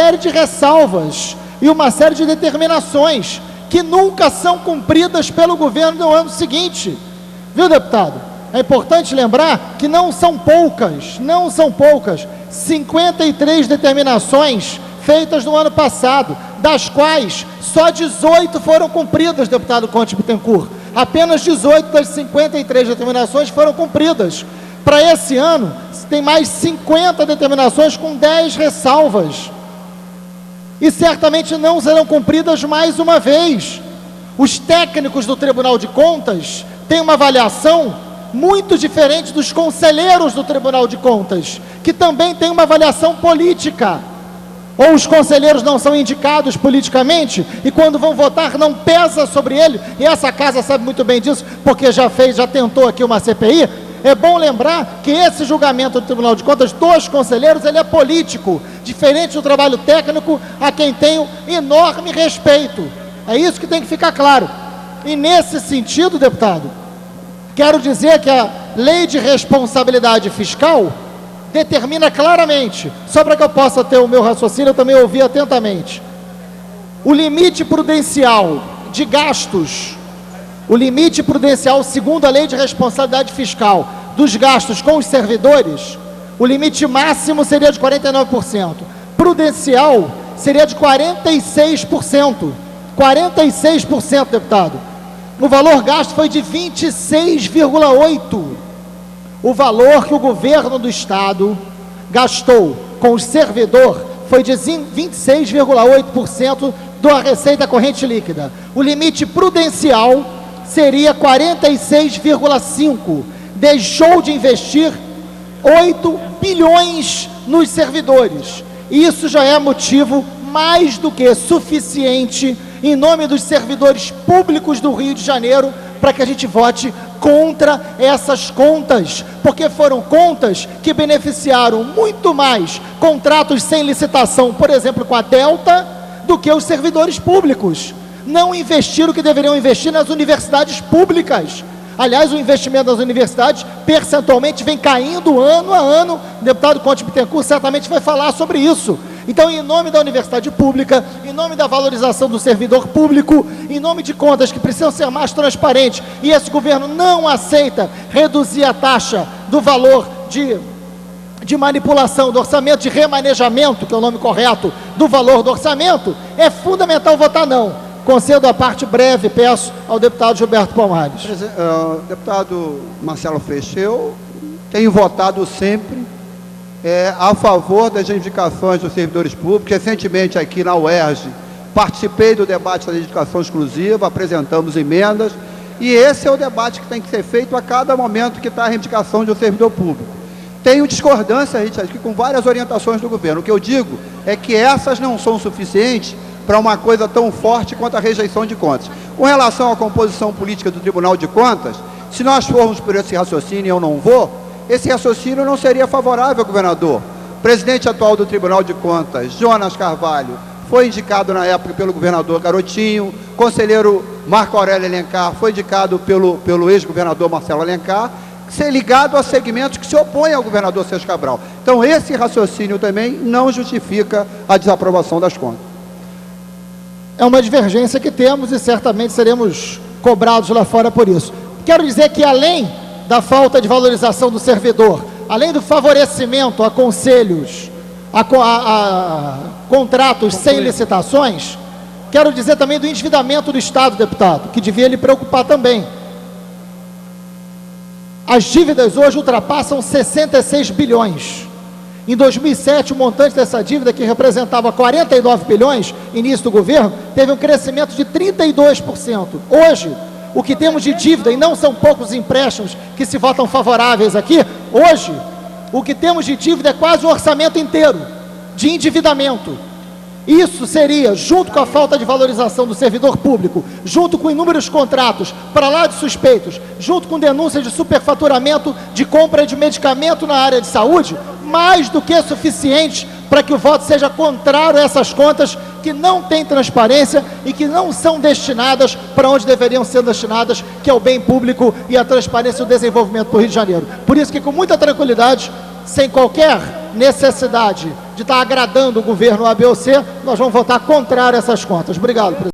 série de ressalvas e uma série de determinações que nunca são cumpridas pelo governo no ano seguinte. Viu, deputado? É importante lembrar que não são poucas, 53 determinações feitas no ano passado, das quais só 18 foram cumpridas, deputado Conte Bittencourt. Apenas 18 das 53 determinações foram cumpridas. Para esse ano, tem mais 50 determinações com 10 ressalvas. E certamente não serão cumpridas mais uma vez. Os técnicos do Tribunal de Contas têm uma avaliação muito diferente dos conselheiros do Tribunal de Contas, que também têm uma avaliação política. Ou os conselheiros não são indicados politicamente, e quando vão votar não pesa sobre ele, e essa casa sabe muito bem disso, porque já tentou aqui uma CPI. É bom lembrar que esse julgamento do Tribunal de Contas dos conselheiros, ele é político, diferente do trabalho técnico, a quem tenho enorme respeito. É isso que tem que ficar claro. E nesse sentido, deputado, quero dizer que a Lei de Responsabilidade Fiscal determina claramente, só para que eu possa ter o meu raciocínio, eu também ouvi atentamente, o limite prudencial de gastos, o limite prudencial, segundo a Lei de Responsabilidade Fiscal, dos gastos com os servidores, o limite máximo seria de 49%, prudencial seria de 46%, 46%, deputado. O valor gasto foi de 26,8%. O valor que o governo do Estado gastou com o servidor foi de 26,8% da receita corrente líquida. O limite prudencial seria 46,5%. Deixou de investir 8 bilhões nos servidores. Isso já é motivo mais do que suficiente, em nome dos servidores públicos do Rio de Janeiro, para que a gente vote contra essas contas, porque foram contas que beneficiaram muito mais contratos sem licitação, por exemplo, com a Delta, do que os servidores públicos. Não investiram o que deveriam investir nas universidades públicas. Aliás, o investimento nas universidades, percentualmente, vem caindo ano a ano. O deputado Conte Bittencourt certamente vai falar sobre isso. Então, em nome da universidade pública, em nome da valorização do servidor público, em nome de contas que precisam ser mais transparentes, e esse governo não aceita reduzir a taxa do valor de manipulação do orçamento, de remanejamento, que é o nome correto, do valor do orçamento, é fundamental votar não. Concedo a parte breve, peço ao deputado Gilberto Palmares. Deputado Marcelo Freixo, eu tenho votado sempre a favor das reivindicações dos servidores públicos. Recentemente, aqui na UERJ, participei do debate da dedicação exclusiva, apresentamos emendas, e esse é o debate que tem que ser feito a cada momento que está a reivindicação de um servidor público. Tenho discordância, Richard, aqui com várias orientações do governo. O que eu digo é que essas não são suficientes para uma coisa tão forte quanto a rejeição de contas. Com relação à composição política do Tribunal de Contas, se nós formos por esse raciocínio, e eu não vou, esse raciocínio não seria favorável ao governador. O presidente atual do Tribunal de Contas, Jonas Carvalho, foi indicado na época pelo governador Garotinho, conselheiro Marco Aurélio Alencar foi indicado pelo ex-governador Marcelo Alencar, ser ligado a segmentos que se opõem ao governador Sérgio Cabral. Então, esse raciocínio também não justifica a desaprovação das contas. É uma divergência que temos e certamente seremos cobrados lá fora por isso. Quero dizer que, além da falta de valorização do servidor, além do favorecimento a conselhos, a contratos sem licitações, quero dizer também do endividamento do Estado, deputado, que devia lhe preocupar também. As dívidas hoje ultrapassam 66 bilhões. Em 2007, o montante dessa dívida, que representava 49 bilhões, início do governo, teve um crescimento de 32%. Hoje, o que temos de dívida, e não são poucos empréstimos que se votam favoráveis aqui, hoje, o que temos de dívida é quase o orçamento inteiro de endividamento. Isso seria, junto com a falta de valorização do servidor público, junto com inúmeros contratos para lá de suspeitos, junto com denúncias de superfaturamento de compra de medicamento na área de saúde, mais do que suficiente para que o voto seja contrário a essas contas que não têm transparência e que não são destinadas para onde deveriam ser destinadas, que é o bem público e a transparência e o desenvolvimento do Rio de Janeiro. Por isso que, com muita tranquilidade, sem qualquer necessidade de estar agradando o governo A, B ou C, nós vamos votar contrário a essas contas. Obrigado, presidente.